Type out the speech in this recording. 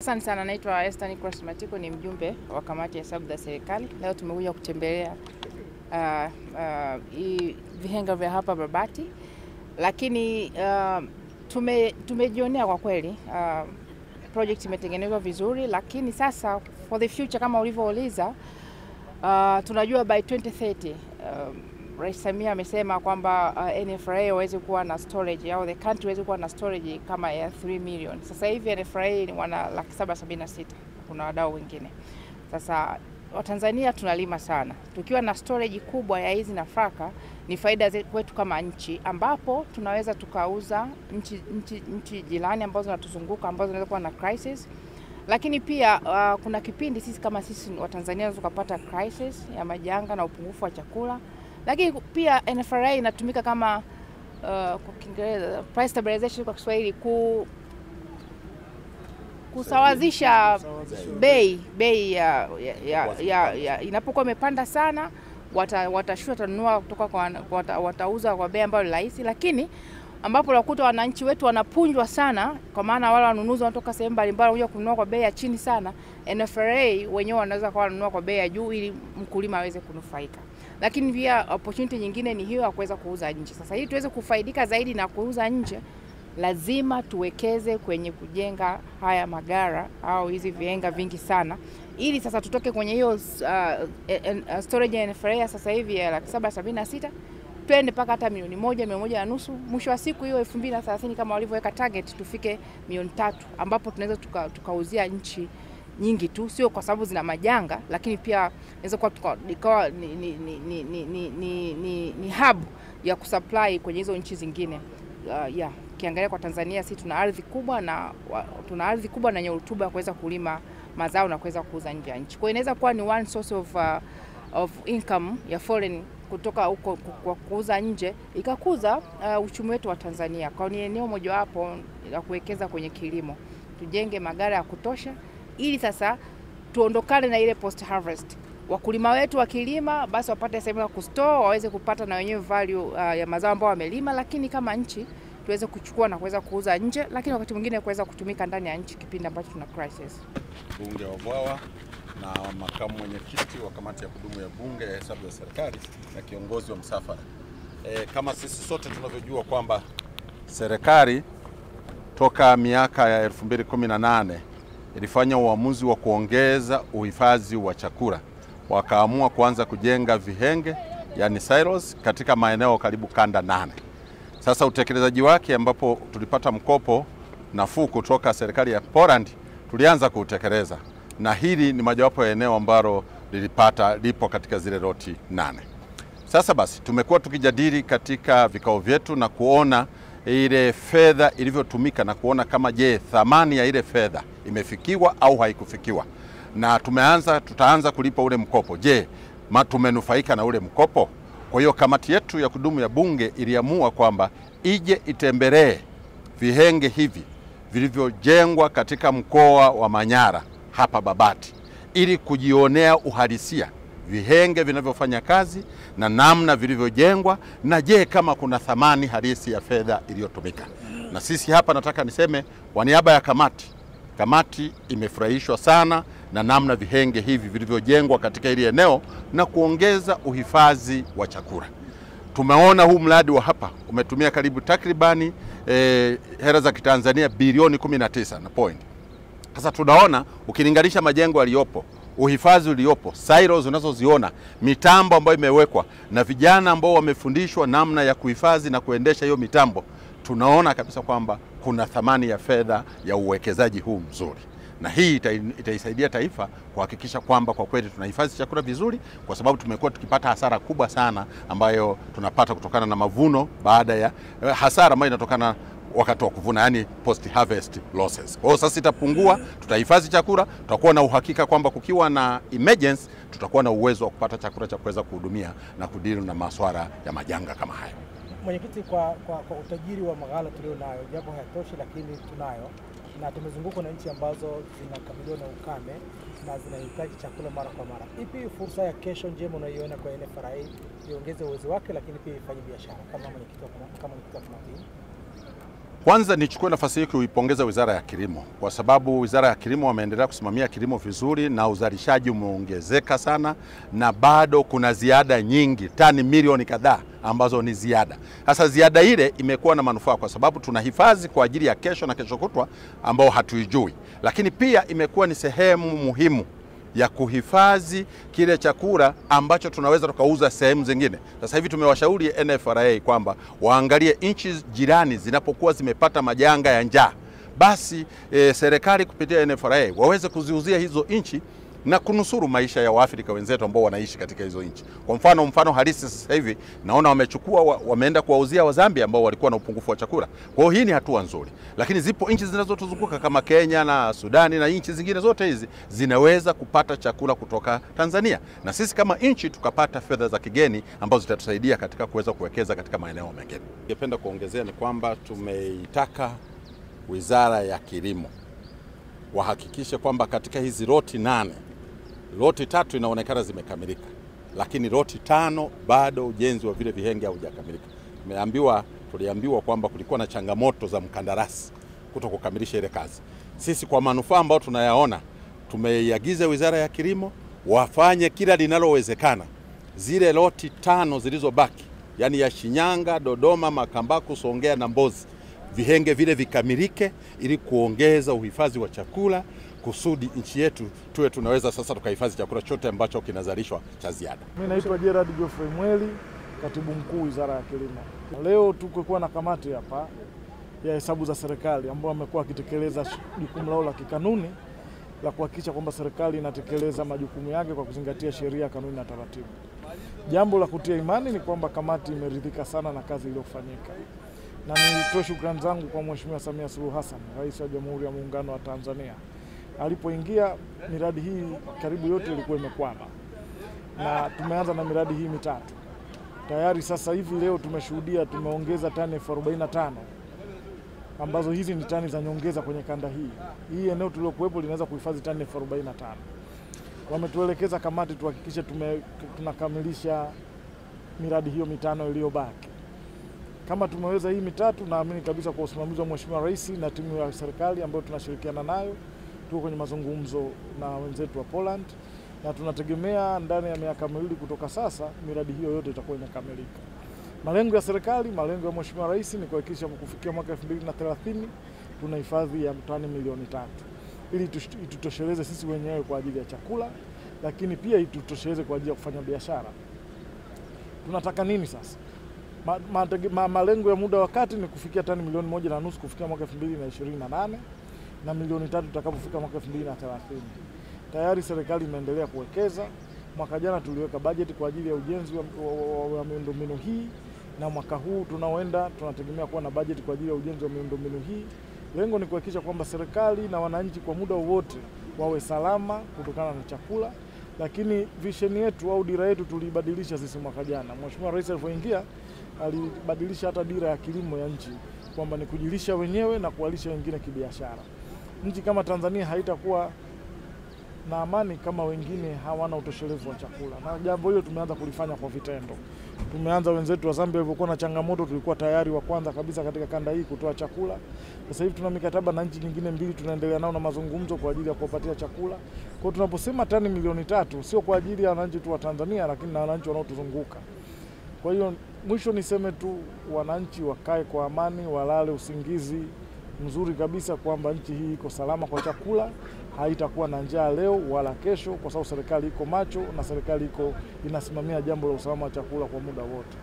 Asante sana, naitwa Esther Nicholas Matiko, ni mjumbe wa kamati ya hesabu za serikali. Leo tumekuja kutembelea vihenga vya hapa Babati, lakini tumejionea kwa kweli project imetengenezwa vizuri, lakini sasa for the future kama ulivyouliza, tunajua by 2030 Rais Samia amesema kwamba NFRA waweze kuwa na storage au the country waweze kuwa na storage kama ya 3 million. Sasa hivi NFRA wana 776. Kuna wadau wengine. Sasa Watanzania tunalima sana. Tukiwa na storage kubwa ya hizi nafaka ni faida kwetu kama nchi, ambapo tunaweza tukauza nchi jirani ambazo zinatuzunguka ambazo zinaweza kuwa na crisis. Lakini pia kuna kipindi sisi kama Watanzania tukapata crisis ya majanga na upungufu wa chakula. Lakini pia NFRA inatumika kama kwa Kiingereza price stabilization, kwa Kiswahili kusawazisha bei ya inapokuwa imepanda sana, watanunua kutoka watauza kwa bei ambayo ni rahisi, lakini ambapo unakuta wananchi wetu wanapunjwa sana, kwa maana wale wanunuzi wanatoka sehemu mbalimbali kuja kununua kwa bei ya chini sana. NFRA wenyewe wanaweza kwa kununua kwa bei ya juu ili mkulima aweze kunufaika. Lakini pia opportunity nyingine ni hiyo ya kuweza kuuza nje. Sasa ili tuweze kufaidika zaidi na kuuza nje, lazima tuwekeze kwenye kujenga haya magara au hizi vihenga vingi sana, ili sasa tutoke kwenye hiyo storage ya NFRA sasa hivi ya 776 twende mpaka hata milioni 1, 1.5. Mwisho wa siku hiyo 2030 kama walivyoweka target tufike 3 ambapo tunaweza tukauzia nchi nyingi tu, sio kwa sababu zina majanga, lakini pia inaweza kuwa ikawa ni hub ya kusupply kwenye hizo nchi zingine. Kiangalia kwa Tanzania sisi tuna ardhi kubwa na yenye rutuba kuweza kulima mazao na kuweza kuuza nje ya nchi. Kwa hiyo inaweza kuwa ni one source of income ya foreign kutoka huko kwa kuuza nje, ikakuza uchumi wetu wa Tanzania. Kwa ni eneo mojawapo la kuwekeza kwenye kilimo. Tujenge magara ya kutosha ili sasa tuondokane na ile post harvest. Wakulima wetu wakilima basi wapate sehemu ya kustore, waweze kupata na wenyewe value ya mazao ambao wamelima, lakini kama nchi tuweze kuchukua na kuweza kuuza nje, lakini wakati mwingine kuweza kutumika ndani ya nchi kipindi ambacho tuna crisis. Bunge wa Bwawa na makamu mwenyekiti wa kamati ya kudumu ya bunge ya hesabu za serikali na kiongozi wa msafara. Kama sisi sote tunavyojua kwamba serikali toka miaka ya 2018 ilifanya uamuzi wa kuongeza uhifadhi wa chakula. Wakaamua kuanza kujenga vihenge, yani silos, katika maeneo karibu kanda 8. Sasa utekelezaji wake, ambapo tulipata mkopo nafuu kutoka serikali ya Poland, tulianza kuutekeleza. Na hili ni mojawapo ya eneo ambalo lipo katika zile loti 8. Sasa basi tumekuwa tukijadili katika vikao vyetu na kuona ile fedha ilivyotumika na kuona kama thamani ya ile fedha imefikiwa au haikufikiwa. Na tutaanza kulipa ule mkopo. Tumenufaika na ule mkopo? Kwa hiyo kamati yetu ya kudumu ya bunge iliamua kwamba ije itembelee vihenge hivi vilivyojengwa katika mkoa wa Manyara hapa Babati, ili kujionea uhalisia vihenge vinavyofanya kazi na namna vilivyojengwa, na kama kuna thamani halisi ya fedha iliyotumika. Na sisi hapa nataka niseme kwa niaba ya kamati imefurahishwa sana na namna vihenge hivi vilivyojengwa katika hili eneo na kuongeza uhifadhi wa chakula. Tumeona huu mradi wa hapa umetumia karibu takribani hela za Kitanzania bilioni 19 na point. Sasa tunaona ukilinganisha majengo yaliyopo, uhifadhi uliopo, silos unazoziona, mitambo ambayo imewekwa na vijana ambao wamefundishwa namna ya kuhifadhi na kuendesha hiyo mitambo, tunaona kabisa kwamba kuna thamani ya fedha ya uwekezaji huu mzuri. Na hii itaisaidia taifa kuhakikisha kwamba kwa kweli tunahifadhi chakula vizuri, kwa sababu tumekuwa tukipata hasara kubwa sana ambayo tunapata kutokana na mavuno baada ya hasara ambayo inatokana wakati wa kuvuna, yani post harvest losses. Kwa hiyo sasa itapungua, tutahifadhi chakula, tutakuwa na uhakika kwamba kukiwa na emergency tutakuwa na uwezo wa kupata chakula cha kuweza kuhudumia na kudili na masuala ya majanga kama haya. Mwenyekiti, kwa utajiri wa maghala tulionayo, japo hayatoshi lakini tunayo, na tumezungukwa na nchi ambazo zinakabiliwa na ukame na zinahitaji chakula mara kwa mara. Ipi fursa ya kesho njema unaiona kwa NFRA iongeze uwezo wake, lakini pia ifanye biashara kama mwenyekiti wa kamati? Kwanza nichukue nafasi hii kuipongeza Wizara ya Kilimo, kwa sababu Wizara ya Kilimo wameendelea kusimamia kilimo vizuri na uzalishaji umeongezeka sana, na bado kuna ziada nyingi, tani milioni kadhaa ambazo ni ziada. Sasa ziada ile imekuwa na manufaa kwa sababu tunahifadhi kwa ajili ya kesho na kesho kutwa ambao hatuijui, lakini pia imekuwa ni sehemu muhimu ya kuhifadhi kile chakula ambacho tunaweza tukauza sehemu zingine. Sasa hivi tumewashauri NFRA kwamba waangalie nchi jirani zinapokuwa zimepata majanga ya njaa, basi serikali kupitia NFRA waweze kuziuzia hizo nchi na kunusuru maisha ya Waafrika wenzetu ambao wanaishi katika hizo nchi. Kwa mfano halisi sasa hivi naona wameenda kuwauzia wa Zambia ambao walikuwa na upungufu wa chakula. Kwa hiyo hii ni hatua nzuri. Lakini zipo nchi zinazotuzunguka kama Kenya na Sudani na nchi zingine zote hizi zinaweza kupata chakula kutoka Tanzania. Na sisi kama nchi tukapata fedha za kigeni ambazo zitatusaidia katika kuweza kuwekeza katika maeneo mengine. Ningependa kuongezea ni kwamba tumeitaka Wizara ya Kilimo wahakikishe kwamba katika hizi loti 8, loti 3 inaonekana zimekamilika, lakini loti 5 bado ujenzi wa vile vihenge haujakamilika. Tuliambiwa kwamba kulikuwa na changamoto za mkandarasi kutokukamilisha ile kazi. Sisi kwa manufaa ambayo tunayaona, tumeiagiza Wizara ya Kilimo wafanye kila linalowezekana zile loti 5 zilizobaki, yani ya Shinyanga, Dodoma, Makambako, Songea na Mbozi, vihenge vile vikamilike ili kuongeza uhifadhi wa chakula, kusudi nchi yetu tuwe tunaweza sasa tukahifadhi chakula chote ambacho kinazalishwa cha ziada. Mimi naitwa Gerard Geoffrey Mweli, Katibu Mkuu Wizara ya Kilimo. Leo tuko na kamati hapa ya hesabu za serikali ambao wamekuwa wakitekeleza jukumu lao la kikanuni la kuhakikisha kwamba serikali inatekeleza majukumu yake kwa kuzingatia sheria, kanuni na taratibu. Jambo la kutia imani ni kwamba kamati imeridhika sana na kazi iliyofanyika. Na nitoe shukrani zangu kwa Mheshimiwa Samia Suluhu Hassan, Rais wa Jamhuri ya Muungano wa Tanzania. Alipoingia miradi hii karibu yote ilikuwa imekwama. Na tumeanza na miradi hii mitatu. Tayari sasa hivi leo tumeshuhudia tumeongeza tani 45 ambazo hizi ni tani za nyongeza kwenye kanda hii. Hii eneo tulilokuwepo linaweza kuhifadhi tani 45. Wametuelekeza kamati tuhakikishe tunakamilisha miradi hiyo mitano iliyobaki. Kama tumeweza hii mitatu, naamini kabisa kwa usimamizi wa Mheshimiwa Rais na timu ya serikali ambayo tunashirikiana nayo, tuko kwenye mazungumzo na wenzetu wa Poland, na tunategemea ndani ya miaka miwili kutoka sasa miradi hiyo yote itakuwa imekamilika. Malengo ya serikali, malengo ya Mheshimiwa Rais ni kuhakikisha kufikia mwaka 2030 tuna hifadhi ya tani milioni 3 ili itutosheleze sisi wenyewe kwa ajili ya chakula, lakini pia itutosheleze kwa ajili ya kufanya biashara. Tunataka nini sasa? Malengo ya muda wakati ni kufikia tani milioni 1.5 kufikia mwaka 2028 na milioni 3 tutakapofika mwaka 2030. Tayari serikali imeendelea kuwekeza. Mwaka jana tuliweka bajeti kwa ajili ya ujenzi wa miundombinu hii, na mwaka huu tunaoenda tunategemea kuwa na bajeti kwa ajili ya ujenzi wa miundombinu hii. Lengo ni kuhakikisha kwamba serikali na wananchi kwa muda wote wawe salama kutokana na chakula. Lakini vision yetu au dira yetu tulibadilisha sisi mwaka jana. Mheshimiwa Rais alipoingia alibadilisha hata dira ya kilimo ya nchi kwamba ni kujilisha wenyewe na kuwalisha wengine kibiashara. Nchi kama Tanzania haitakuwa na amani kama wengine hawana utoshelevu wa chakula. Na jambo hilo tumeanza kulifanya kwa vitendo. Tumeanza, wenzetu wa Zambia walivyokuwa na changamoto, tulikuwa tayari wa kwanza kabisa katika kanda hii kutoa chakula. Sasa hivi tuna mikataba na nchi nyingine 2 tunaendelea nao na mazungumzo kwa ajili ya kuwapatia chakula. Kwa tunaposema tani milioni 3 sio kwa ajili ya wananchi tu wa Tanzania, lakini na wananchi wanaotuzunguka. Kwa hiyo mwisho niseme tu wananchi wakae kwa amani, walale usingizi mzuri kabisa kwamba nchi hii iko salama kwa chakula, haitakuwa na njaa leo wala kesho, kwa sababu serikali iko macho na serikali inasimamia jambo la usalama wa chakula kwa muda wote.